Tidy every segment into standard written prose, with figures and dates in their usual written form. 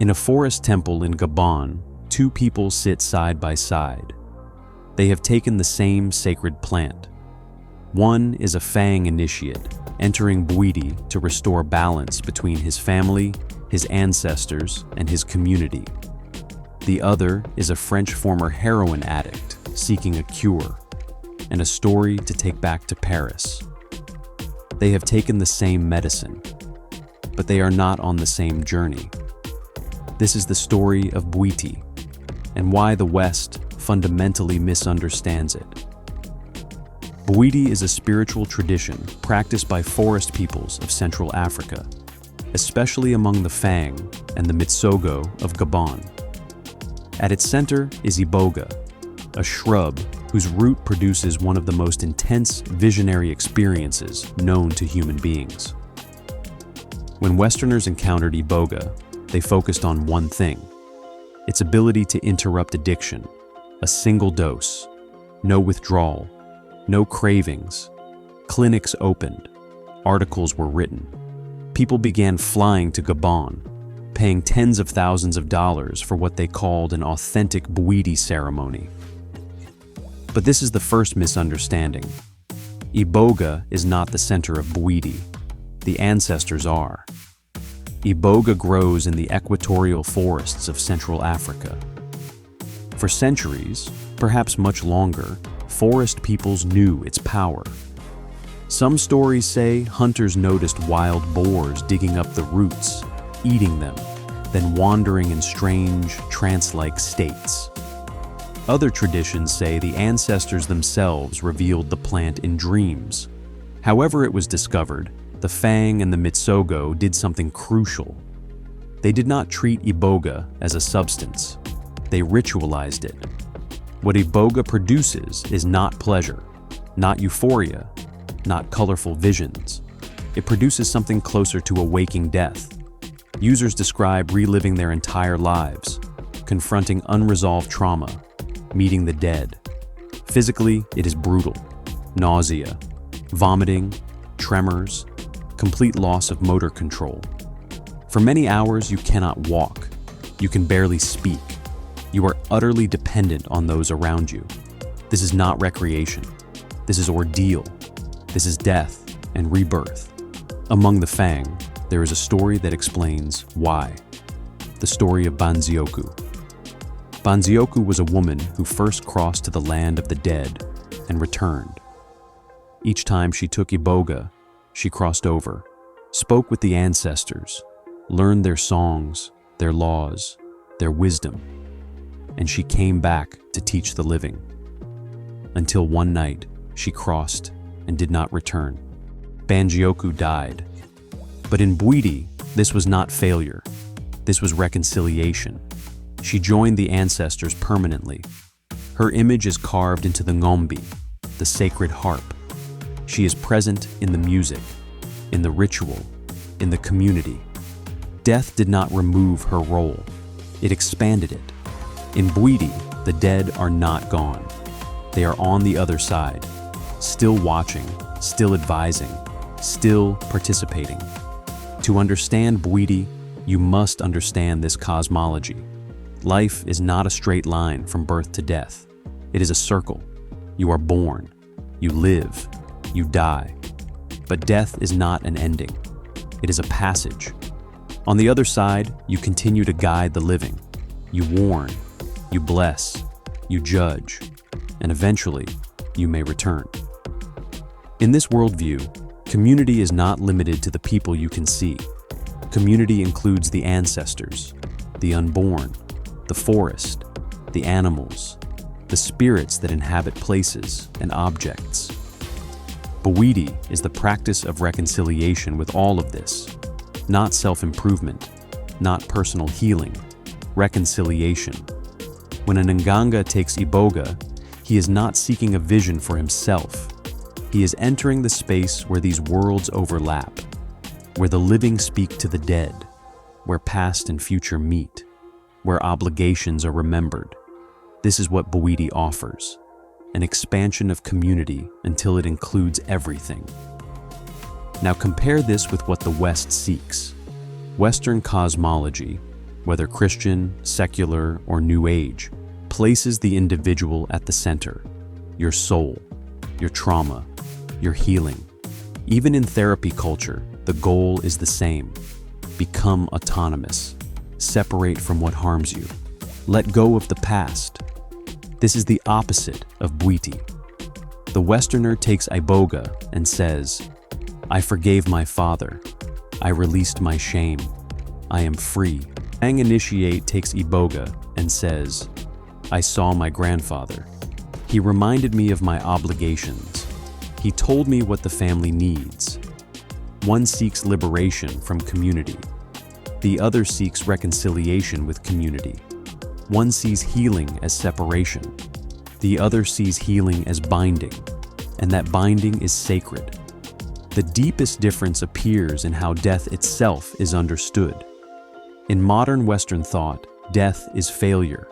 In a forest temple in Gabon, two people sit side by side. They have taken the same sacred plant. One is a Fang initiate, entering Bwiti to restore balance between his family, his ancestors, and his community. The other is a French former heroin addict seeking a cure, and a story to take back to Paris. They have taken the same medicine, but they are not on the same journey. This is the story of Bwiti, and why the West fundamentally misunderstands it. Bwiti is a spiritual tradition practiced by forest peoples of Central Africa, especially among the Fang and the Mitsogo of Gabon. At its center is iboga, a shrub whose root produces one of the most intense visionary experiences known to human beings. When Westerners encountered iboga, they focused on one thing: its ability to interrupt addiction. A single dose, no withdrawal, no cravings. Clinics opened, articles were written. People began flying to Gabon, paying tens of thousands of dollars for what they called an authentic Bwiti ceremony. But this is the first misunderstanding. Iboga is not the center of Bwiti. The ancestors are. Iboga grows in the equatorial forests of Central Africa. For centuries, perhaps much longer, forest peoples knew its power. Some stories say hunters noticed wild boars digging up the roots, eating them, then wandering in strange, trance-like states. Other traditions say the ancestors themselves revealed the plant in dreams. However it was discovered, the Fang and the Mitsogo did something crucial. They did not treat iboga as a substance. They ritualized it. What iboga produces is not pleasure, not euphoria, not colorful visions. It produces something closer to a waking death. Users describe reliving their entire lives, confronting unresolved trauma, meeting the dead. Physically, it is brutal. Nausea, vomiting, tremors, complete loss of motor control. For many hours, you cannot walk. You can barely speak. You are utterly dependent on those around you. This is not recreation. This is ordeal. This is death and rebirth. Among the Fang, there is a story that explains why. The story of Banzioku. Banzioku was a woman who first crossed to the land of the dead and returned. Each time she took iboga, she crossed over, spoke with the ancestors, learned their songs, their laws, their wisdom, and she came back to teach the living. Until one night, she crossed and did not return. Banzioku died. But in Bwiti, this was not failure. This was reconciliation. She joined the ancestors permanently. Her image is carved into the ngombe, the sacred harp. She is present in the music, in the ritual, in the community. Death did not remove her role. It expanded it. In Bwiti, the dead are not gone. They are on the other side, still watching, still advising, still participating. To understand Bwiti, you must understand this cosmology. Life is not a straight line from birth to death. It is a circle. You are born, you live, you die. But death is not an ending. It is a passage. On the other side, you continue to guide the living. You warn, you bless, you judge, and eventually, you may return. In this worldview, community is not limited to the people you can see. Community includes the ancestors, the unborn, the forest, the animals, the spirits that inhabit places and objects. Bwiti is the practice of reconciliation with all of this, not self-improvement, not personal healing, reconciliation. When an Nganga takes iboga, he is not seeking a vision for himself. He is entering the space where these worlds overlap, where the living speak to the dead, where past and future meet, where obligations are remembered. This is what Bwiti offers, an expansion of community until it includes everything. Now compare this with what the West seeks. Western cosmology, whether Christian, secular, or New Age, places the individual at the center. Your soul, your trauma, your healing. Even in therapy culture, the goal is the same. Become autonomous. Separate from what harms you. Let go of the past. This is the opposite of Bwiti. The Westerner takes iboga and says, I forgave my father. I released my shame. I am free. Fang initiate takes iboga and says, I saw my grandfather. He reminded me of my obligations. He told me what the family needs. One seeks liberation from community. The other seeks reconciliation with community. One sees healing as separation. The other sees healing as binding, and that binding is sacred. The deepest difference appears in how death itself is understood. In modern Western thought, death is failure.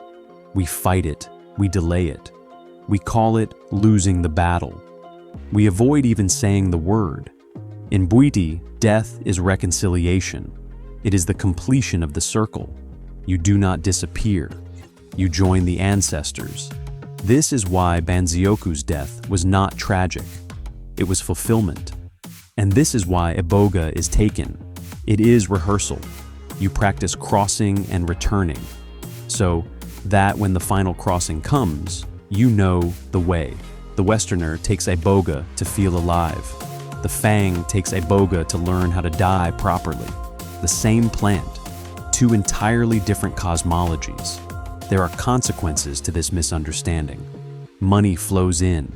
We fight it, we delay it. We call it losing the battle. We avoid even saying the word. In Bwiti, death is reconciliation. It is the completion of the circle. You do not disappear. You join the ancestors. This is why Banzioku's death was not tragic. It was fulfillment. And this is why iboga is taken. It is rehearsal. You practice crossing and returning. So that when the final crossing comes, you know the way. The Westerner takes iboga to feel alive. The Fang takes iboga to learn how to die properly. The same plant, two entirely different cosmologies. There are consequences to this misunderstanding. Money flows in.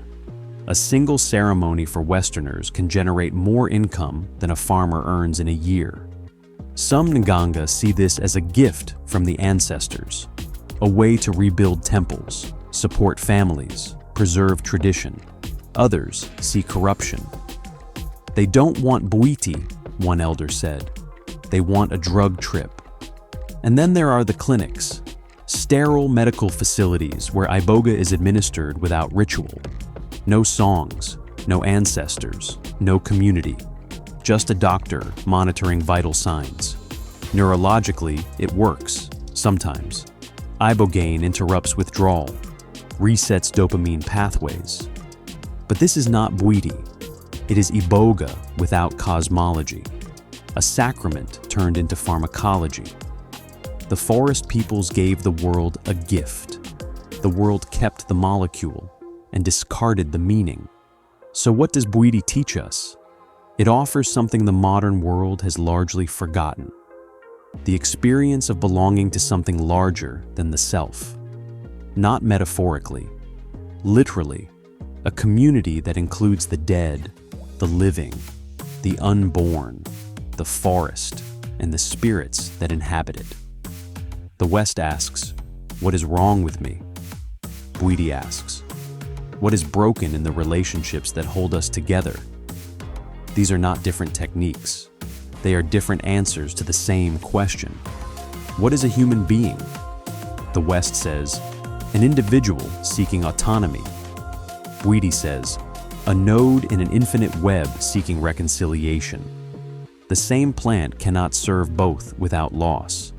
A single ceremony for Westerners can generate more income than a farmer earns in a year. Some Nganga see this as a gift from the ancestors, a way to rebuild temples, support families, preserve tradition. Others see corruption. They don't want Bwiti, one elder said. They want a drug trip. And then there are the clinics, sterile medical facilities where iboga is administered without ritual. No songs, no ancestors, no community. Just a doctor monitoring vital signs. Neurologically, it works, sometimes. Ibogaine interrupts withdrawal, resets dopamine pathways. But this is not Bwiti. It is iboga without cosmology, a sacrament turned into pharmacology. The forest peoples gave the world a gift. The world kept the molecule and discarded the meaning. So what does Bwiti teach us? It offers something the modern world has largely forgotten. The experience of belonging to something larger than the self. Not metaphorically, literally, a community that includes the dead, the living, the unborn, the forest, and the spirits that inhabit it. The West asks, what is wrong with me? Bwiti asks, what is broken in the relationships that hold us together? These are not different techniques. They are different answers to the same question. What is a human being? The West says, an individual seeking autonomy. Bwiti says, a node in an infinite web seeking reconciliation. The same plant cannot serve both without loss.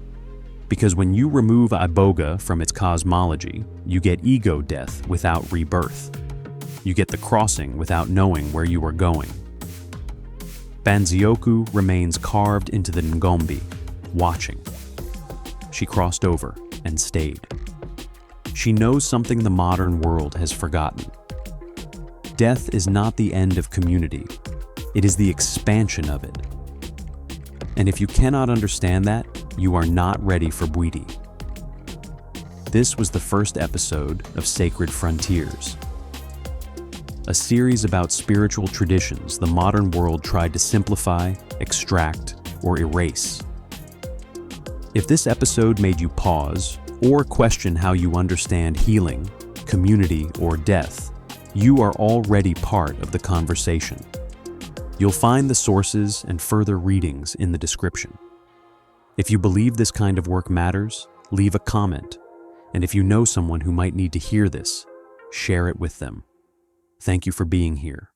Because when you remove iboga from its cosmology, you get ego death without rebirth. You get the crossing without knowing where you are going. Banzioku remains carved into the Ngombe, watching. She crossed over and stayed. She knows something the modern world has forgotten. Death is not the end of community. It is the expansion of it. And if you cannot understand that, you are not ready for Bwiti. This was the first episode of Sacred Frontiers, a series about spiritual traditions the modern world tried to simplify, extract, or erase. If this episode made you pause or question how you understand healing, community, or death, you are already part of the conversation. You'll find the sources and further readings in the description. If you believe this kind of work matters, leave a comment. And if you know someone who might need to hear this, share it with them. Thank you for being here.